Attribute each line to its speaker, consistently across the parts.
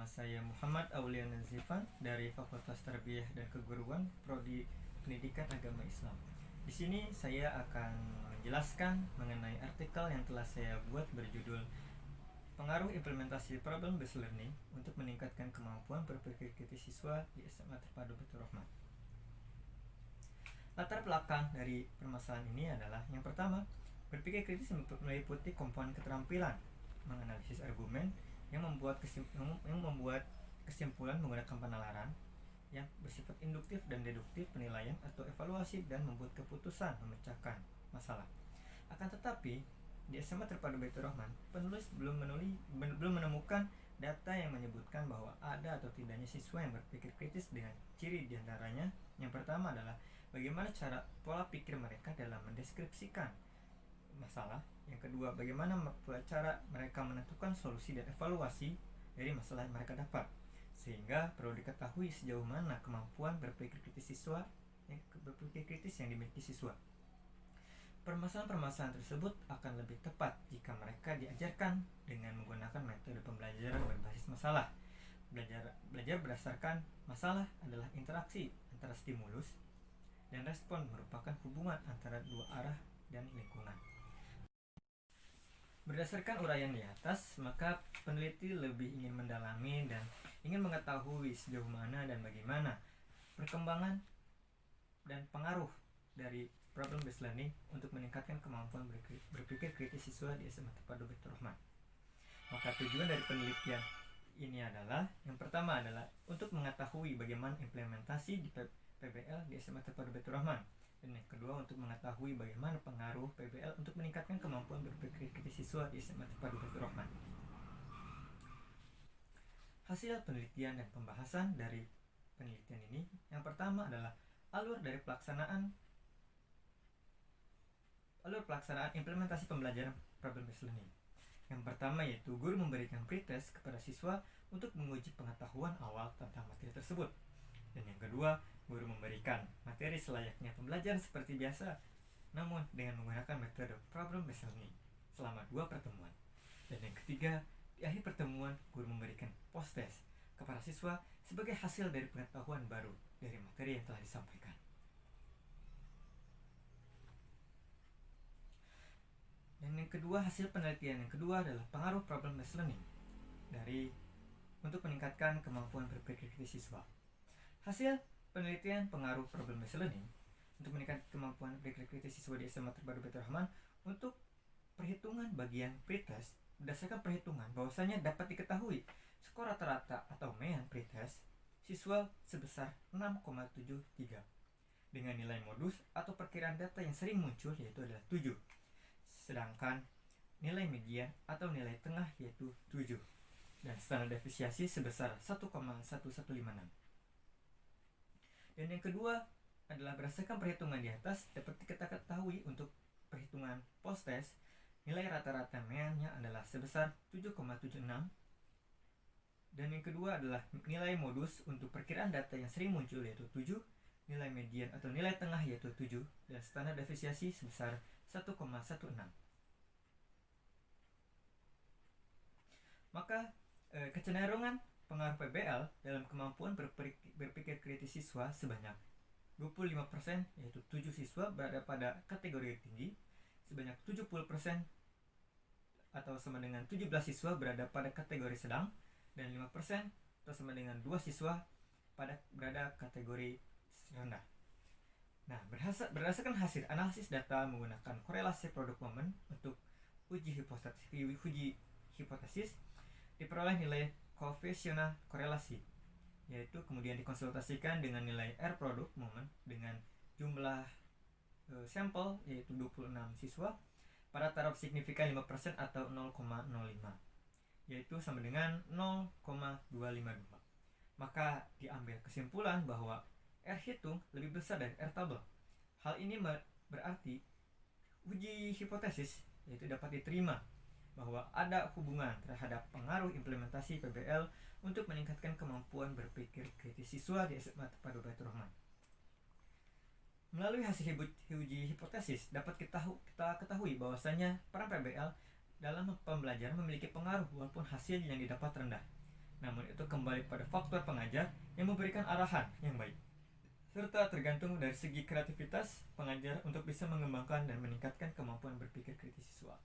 Speaker 1: Nama saya Muhammad Auliana Zifan dari Fakultas Tarbiyah dan Keguruan Prodi Pendidikan Agama Islam. Di sini saya akan menjelaskan mengenai artikel yang telah saya buat berjudul Pengaruh Implementasi Problem Based Learning untuk meningkatkan kemampuan berpikir kritis siswa di SMA Terpadu Baitur Rahman. Latar belakang dari permasalahan ini adalah yang pertama, berpikir kritis meliputi komponen keterampilan menganalisis argumen yang membuat kesimpulan menggunakan penalaran yang bersifat induktif dan deduktif, penilaian atau evaluasi, dan membuat keputusan memecahkan masalah. Akan tetapi, di SMA Terpadu Baitur Rahman, penulis belum menemukan data yang menyebutkan bahwa ada atau tidaknya siswa yang berpikir kritis dengan ciri diantaranya. Yang pertama adalah bagaimana cara pola pikir mereka dalam mendeskripsikan masalah. Yang kedua, bagaimana cara mereka menentukan solusi dan evaluasi dari masalah yang mereka dapat. Sehingga perlu diketahui sejauh mana kemampuan berpikir kritis yang dimiliki siswa. Permasalahan-permasalahan tersebut akan lebih tepat jika mereka diajarkan dengan menggunakan metode pembelajaran berbasis masalah. Belajar berdasarkan masalah adalah interaksi antara stimulus dan respon, merupakan hubungan antara dua arah dan lingkungan. Berdasarkan uraian di atas, maka peneliti lebih ingin mendalami dan ingin mengetahui sejauh mana dan bagaimana perkembangan dan pengaruh dari problem based learning untuk meningkatkan kemampuan berpikir kritis siswa di SMA Terpadu Baitur Rahman. Maka tujuan dari penelitian ini adalah, yang pertama adalah untuk mengetahui bagaimana implementasi di PBL di SMA Terpadu Baitur Rahman. Dan yang kedua, untuk mengetahui bagaimana pengaruh PBL untuk meningkatkan kemampuan berpikir kritis siswa di SMA Terpadu Baitur Rahman. Hasil penelitian dan pembahasan dari penelitian ini, yang pertama adalah alur pelaksanaan implementasi pembelajaran problem based learning. Yang pertama yaitu guru memberikan pretest kepada siswa untuk menguji pengetahuan awal tentang materi tersebut. Dan yang kedua, guru memberikan materi selayaknya pembelajaran seperti biasa, namun dengan menggunakan metode problem based learning selama 2 pertemuan. Dan yang ketiga, di akhir pertemuan, guru memberikan post test kepada siswa sebagai hasil dari pengetahuan baru dari materi yang telah disampaikan. Dan yang kedua, hasil penelitian yang kedua adalah pengaruh problem based learning untuk meningkatkan kemampuan berpikir kritis siswa. Hasil penelitian pengaruh problem based learning untuk meningkatkan kemampuan berpikir kritis siswa di SMA Terpadu Baitur Rahman untuk perhitungan bagian pretest. Berdasarkan perhitungan bahwasanya dapat diketahui skor rata-rata atau MEAN pretest siswa sebesar 6,73 dengan nilai modus atau perkiraan data yang sering muncul yaitu adalah 7, sedangkan nilai median atau nilai tengah yaitu 7, dan standar deviasi sebesar 1,1156. Dan yang kedua adalah berdasarkan perhitungan di atas dapat kita ketahui untuk perhitungan post test nilai rata-rata MEAN-nya adalah sebesar 7,76. Dan yang kedua adalah nilai modus untuk perkiraan data yang sering muncul yaitu 7, nilai median atau nilai tengah yaitu 7, dan standar deviasi sebesar 1,16. Maka kecenderungan pengaruh PBL dalam kemampuan berpikir kritis siswa sebanyak 25%, yaitu 7 siswa berada pada kategori tinggi, sebanyak 70% atau sama dengan 17 siswa berada pada kategori sedang, dan 5% atau sama dengan 2 siswa berada kategori rendah. Nah, berdasarkan hasil analisis data menggunakan korelasi produk momen untuk uji hipotesis diperoleh nilai koefisien korelasi, yaitu kemudian dikonsultasikan dengan nilai R produk momen dengan jumlah sampel yaitu 26 siswa pada taraf signifikan 5% atau 0,05, yaitu sama dengan 0,252. Maka diambil kesimpulan bahwa R hitung lebih besar dari R tabel. Hal ini berarti uji hipotesis yaitu dapat diterima bahwa ada hubungan terhadap pengaruh implementasi PBL untuk meningkatkan kemampuan berpikir kritis siswa di SMA Terpadu Baitur Rahman. Melalui hasil uji hipotesis dapat kita ketahui bahwasanya peran PBL dalam pembelajaran memiliki pengaruh walaupun hasil yang didapat rendah. namun itu kembali pada faktor pengajar yang memberikan arahan yang baik, serta tergantung dari segi kreativitas pengajar untuk bisa mengembangkan dan meningkatkan kemampuan berpikir kritis siswa.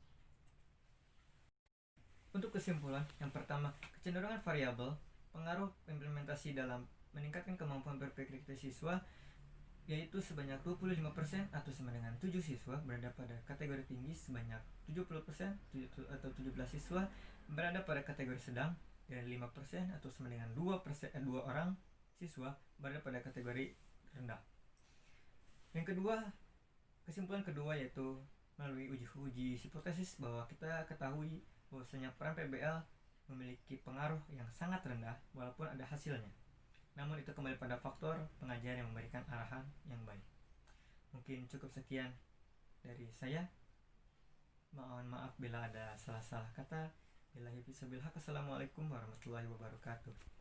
Speaker 1: Untuk kesimpulan, yang pertama, kecenderungan variabel pengaruh implementasi dalam meningkatkan kemampuan berpikir kritis siswa yaitu sebanyak 25% atau sama dengan 7 siswa berada pada kategori tinggi, sebanyak 70% atau 17 siswa berada pada kategori sedang, dan 5% atau sama dengan 2 orang siswa berada pada kategori rendah. Yang kedua, kesimpulan kedua yaitu melalui uji hipotesis bahwa kita ketahui bahwasanya peran PBL memiliki pengaruh yang sangat rendah walaupun ada hasilnya. Namun itu kembali pada faktor pengajar yang memberikan arahan yang baik. Mungkin cukup sekian dari saya. Mohon maaf bila ada salah-salah kata. Assalamualaikum warahmatullahi wabarakatuh.